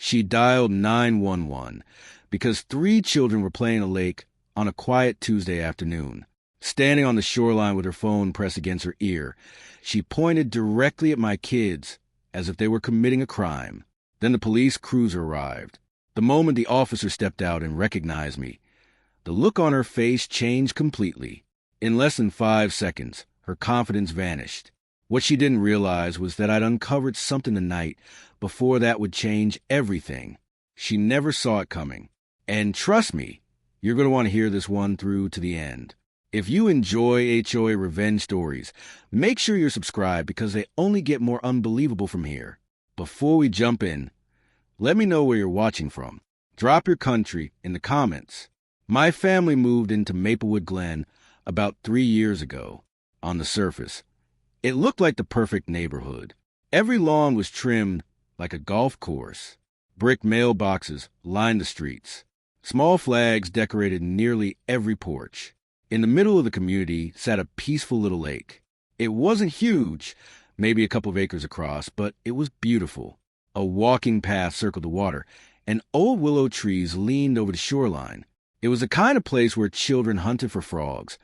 She dialed 911 because 3 children were playing in a lake on a quiet Tuesday afternoon. Standing on the shoreline with her phone pressed against her ear, she pointed directly at my kids as if they were committing a crime. Then the police cruiser arrived. The moment the officer stepped out and recognized me, the look on her face changed completely. In less than 5 seconds, her confidence vanished. What she didn't realize was that I'd uncovered something tonight before that would change everything. She never saw it coming. And trust me, you're going to want to hear this one through to the end. If you enjoy HOA Revenge Stories, make sure you're subscribed because they only get more unbelievable from here. Before we jump in, let me know where you're watching from. Drop your country in the comments. My family moved into Maplewood Glen about 3 years ago. On the surface, it looked like the perfect neighborhood. Every lawn was trimmed like a golf course. Brick mailboxes lined the streets. Small flags decorated nearly every porch. In the middle of the community sat a peaceful little lake. It wasn't huge, maybe a couple of acres across, but it was beautiful. A walking path circled the water, and old willow trees leaned over the shoreline. It was the kind of place where children hunted for frogs.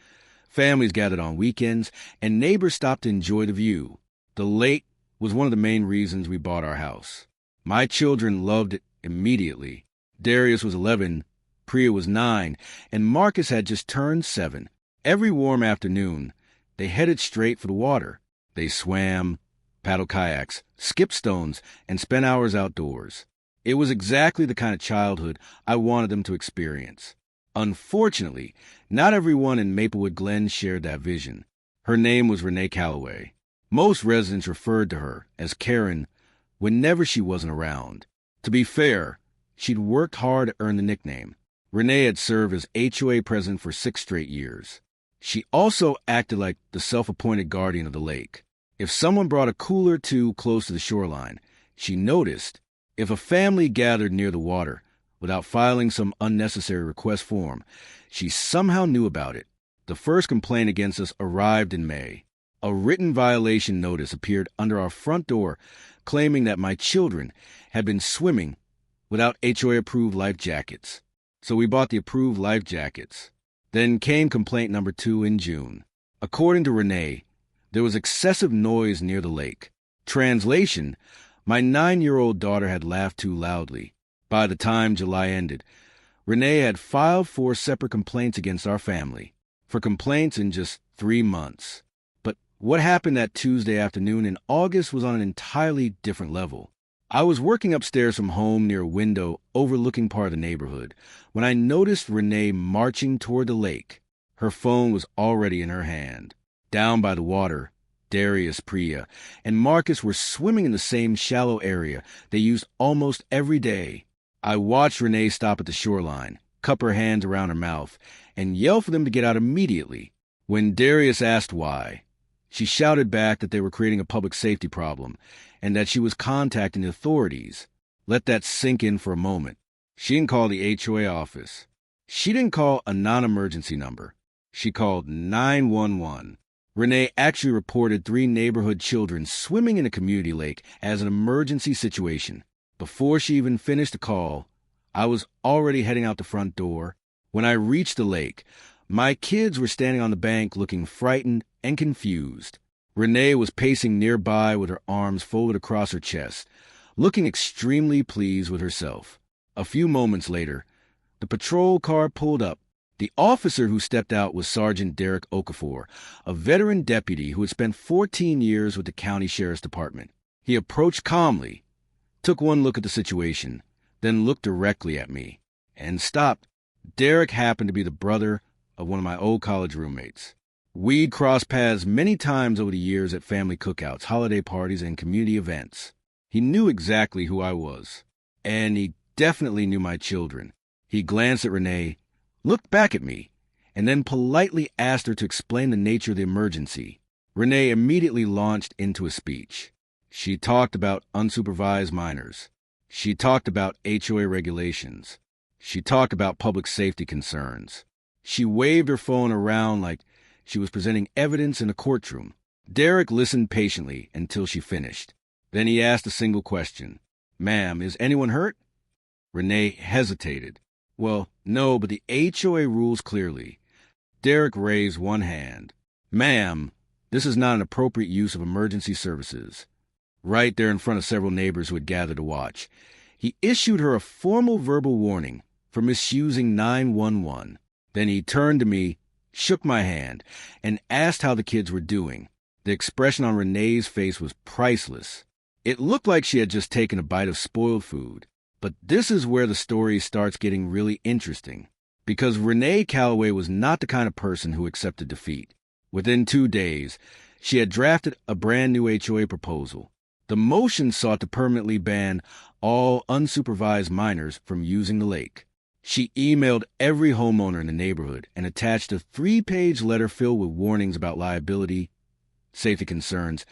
Families gathered on weekends, and neighbors stopped to enjoy the view. The lake was one of the main reasons we bought our house. My children loved it immediately. Darius was 11, Priya was 9, and Marcus had just turned 7. Every warm afternoon, they headed straight for the water. They swam, paddled kayaks, skipped stones, and spent hours outdoors. It was exactly the kind of childhood I wanted them to experience. Unfortunately, not everyone in Maplewood Glen shared that vision. Her name was Renee Calloway. Most residents referred to her as Karen whenever she wasn't around. To be fair, she'd worked hard to earn the nickname. Renee had served as HOA president for 6 straight years. She also acted like the self-appointed guardian of the lake. If someone brought a cooler too close to the shoreline, she noticed. If a family gathered near the water without filing some unnecessary request form, she somehow knew about it. The first complaint against us arrived in May. A written violation notice appeared under our front door claiming that my children had been swimming without HOA-approved life jackets. So we bought the approved life jackets. Then came complaint number 2 in June. According to Renee, there was excessive noise near the lake. Translation, my 9-year-old daughter had laughed too loudly. By the time July ended, Renee had filed 4 separate complaints against our family. For complaints in just 3 months. But what happened that Tuesday afternoon in August was on an entirely different level. I was working upstairs from home near a window overlooking part of the neighborhood when I noticed Renee marching toward the lake. Her phone was already in her hand. Down by the water, Darius, Priya, and Marcus were swimming in the same shallow area they used almost every day. I watched Renee stop at the shoreline, cup her hands around her mouth, and yell for them to get out immediately. When Darius asked why, she shouted back that they were creating a public safety problem and that she was contacting the authorities. Let that sink in for a moment. She didn't call the HOA office. She didn't call a non-emergency number. She called 911. Renee actually reported 3 neighborhood children swimming in a community lake as an emergency situation. Before she even finished the call, I was already heading out the front door. When I reached the lake, my kids were standing on the bank looking frightened and confused. Renee was pacing nearby with her arms folded across her chest, looking extremely pleased with herself. A few moments later, the patrol car pulled up. The officer who stepped out was Sergeant Derek Okafor, a veteran deputy who had spent 14 years with the county sheriff's department. He approached calmly, took one look at the situation, then looked directly at me, and stopped. Derek happened to be the brother of one of my old college roommates. We'd crossed paths many times over the years at family cookouts, holiday parties, and community events. He knew exactly who I was, and he definitely knew my children. He glanced at Renee, looked back at me, and then politely asked her to explain the nature of the emergency. Renee immediately launched into a speech. She talked about unsupervised minors. She talked about HOA regulations. She talked about public safety concerns. She waved her phone around like she was presenting evidence in a courtroom. Derek listened patiently until she finished. Then he asked a single question. "Ma'am, is anyone hurt?" Renee hesitated. Well, no, but the HOA rules clearly. Derek raised one hand. Ma'am, this is not an appropriate use of emergency services. Right there in front of several neighbors who had gathered to watch. He issued her a formal verbal warning for misusing 911. Then he turned to me, shook my hand, and asked how the kids were doing. The expression on Renee's face was priceless. It looked like she had just taken a bite of spoiled food. But this is where the story starts getting really interesting, because Renee Calloway was not the kind of person who accepted defeat. Within 2 days, she had drafted a brand new HOA proposal. The motion sought to permanently ban all unsupervised minors from using the lake. She emailed every homeowner in the neighborhood and attached a 3-page letter filled with warnings about liability, safety concerns,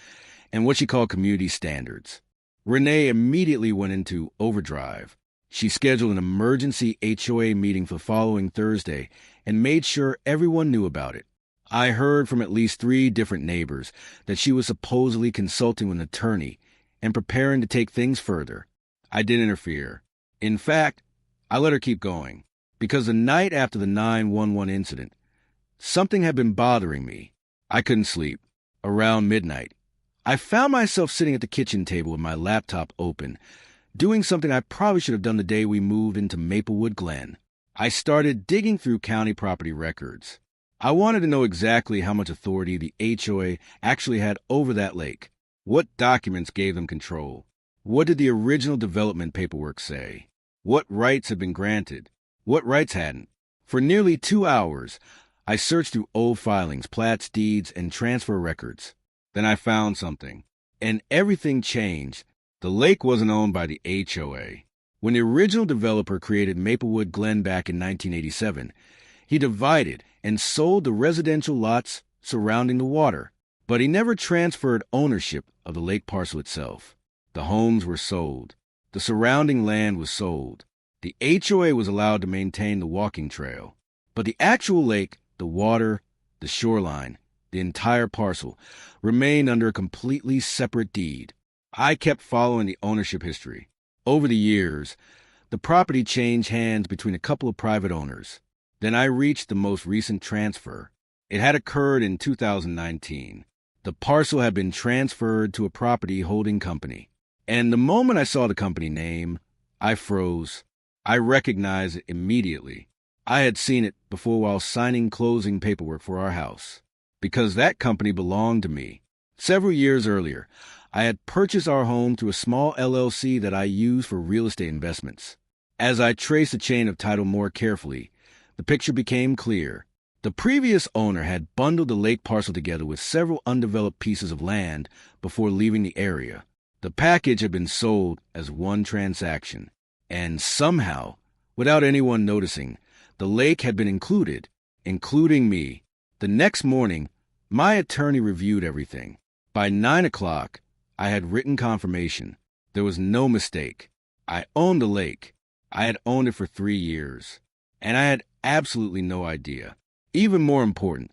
and what she called community standards. Renee immediately went into overdrive. She scheduled an emergency HOA meeting for the following Thursday and made sure everyone knew about it. I heard from at least 3 different neighbors that she was supposedly consulting with an attorney and preparing to take things further. I didn't interfere. In fact, I let her keep going, because the night after the 911 incident, something had been bothering me. I couldn't sleep. Around midnight, I found myself sitting at the kitchen table with my laptop open, doing something I probably should have done the day we moved into Maplewood Glen. I started digging through county property records. I wanted to know exactly how much authority the HOA actually had over that lake. What documents gave them control? What did the original development paperwork say? What rights had been granted? What rights hadn't? For nearly 2 hours, I searched through old filings, plats, deeds, and transfer records. Then I found something, and everything changed. The lake wasn't owned by the HOA. When the original developer created Maplewood Glen back in 1987, he divided and sold the residential lots surrounding the water, but he never transferred ownership of the lake parcel itself. The homes were sold. The surrounding land was sold. The HOA was allowed to maintain the walking trail, but the actual lake, the water, the shoreline, the entire parcel, remained under a completely separate deed. I kept following the ownership history. Over the years, the property changed hands between a couple of private owners. Then I reached the most recent transfer. It had occurred in 2019. The parcel had been transferred to a property holding company. And the moment I saw the company name, I froze. I recognized it immediately. I had seen it before while signing closing paperwork for our house, because that company belonged to me. Several years earlier, I had purchased our home through a small LLC that I used for real estate investments. As I traced the chain of title more carefully, the picture became clear. The previous owner had bundled the lake parcel together with several undeveloped pieces of land before leaving the area. The package had been sold as one transaction, and somehow, without anyone noticing, the lake had been included, including me. The next morning, my attorney reviewed everything. By 9 o'clock, I had written confirmation. There was no mistake. I owned the lake. I had owned it for 3 years, and I had absolutely no idea. Even more important,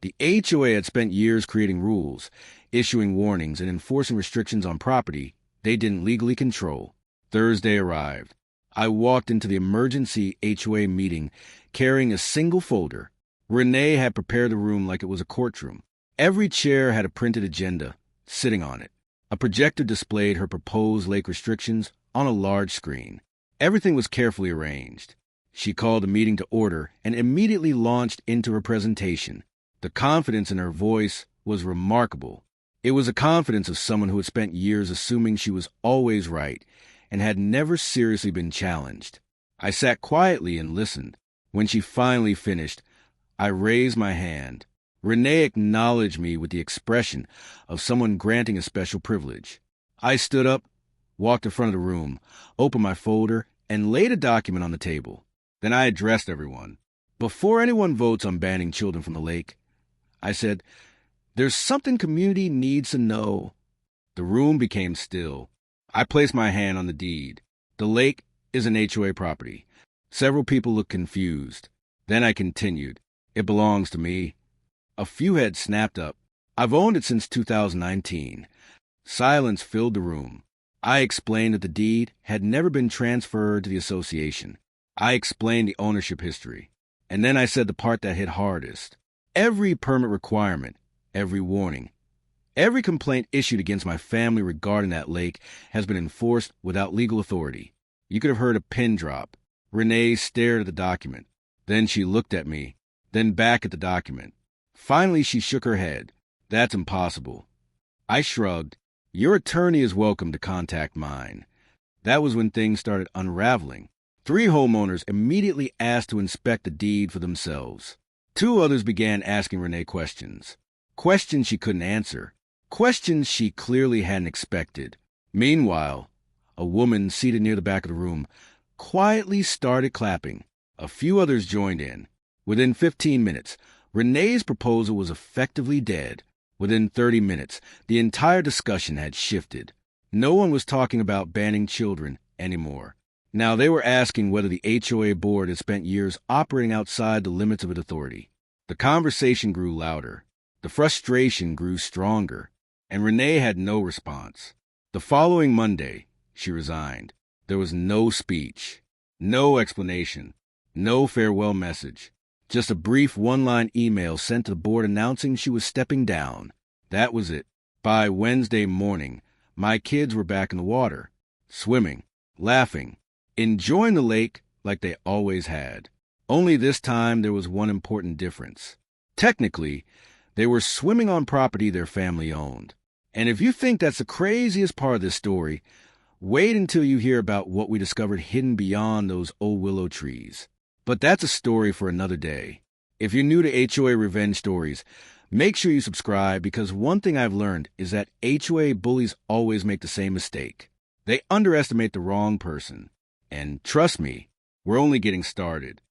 the HOA had spent years creating rules, issuing warnings, and enforcing restrictions on property they didn't legally control. Thursday arrived. I walked into the emergency HOA meeting carrying a single folder. Renee had prepared the room like it was a courtroom. Every chair had a printed agenda sitting on it. A projector displayed her proposed lake restrictions on a large screen. Everything was carefully arranged. She called the meeting to order and immediately launched into her presentation. The confidence in her voice was remarkable. It was the confidence of someone who had spent years assuming she was always right and had never seriously been challenged. I sat quietly and listened. When she finally finished, I raised my hand. Renee acknowledged me with the expression of someone granting a special privilege. I stood up, walked in front of the room, opened my folder, and laid a document on the table. Then I addressed everyone. Before anyone votes on banning children from the lake, I said, "There's something community needs to know." The room became still. I placed my hand on the deed. The lake is an HOA property. Several people looked confused. Then I continued, "It belongs to me." A few heads snapped up. "I've owned it since 2019. Silence filled the room. I explained that the deed had never been transferred to the association. I explained the ownership history. And then I said the part that hit hardest. Every permit requirement, every warning, every complaint issued against my family regarding that lake has been enforced without legal authority. You could have heard a pin drop. Renee stared at the document. Then she looked at me, then back at the document. Finally, she shook her head. That's impossible. I shrugged. Your attorney is welcome to contact mine. That was when things started unraveling. 3 homeowners immediately asked to inspect the deed for themselves. 2 others began asking Renee questions. Questions she couldn't answer. Questions she clearly hadn't expected. Meanwhile, a woman seated near the back of the room quietly started clapping. A few others joined in. Within 15 minutes, Renee's proposal was effectively dead. Within 30 minutes, the entire discussion had shifted. No one was talking about banning children anymore. Now they were asking whether the HOA board had spent years operating outside the limits of its authority. The conversation grew louder. The frustration grew stronger. And Renee had no response. The following Monday, she resigned. There was no speech, no explanation, no farewell message. Just a brief one-line email sent to the board announcing she was stepping down. That was it. By Wednesday morning, my kids were back in the water, swimming, laughing, enjoying the lake like they always had. Only this time there was one important difference. Technically, they were swimming on property their family owned. And if you think that's the craziest part of this story, wait until you hear about what we discovered hidden beyond those old willow trees. But that's a story for another day. If you're new to HOA Revenge Stories, make sure you subscribe, because one thing I've learned is that HOA bullies always make the same mistake. They underestimate the wrong person. And trust me, we're only getting started.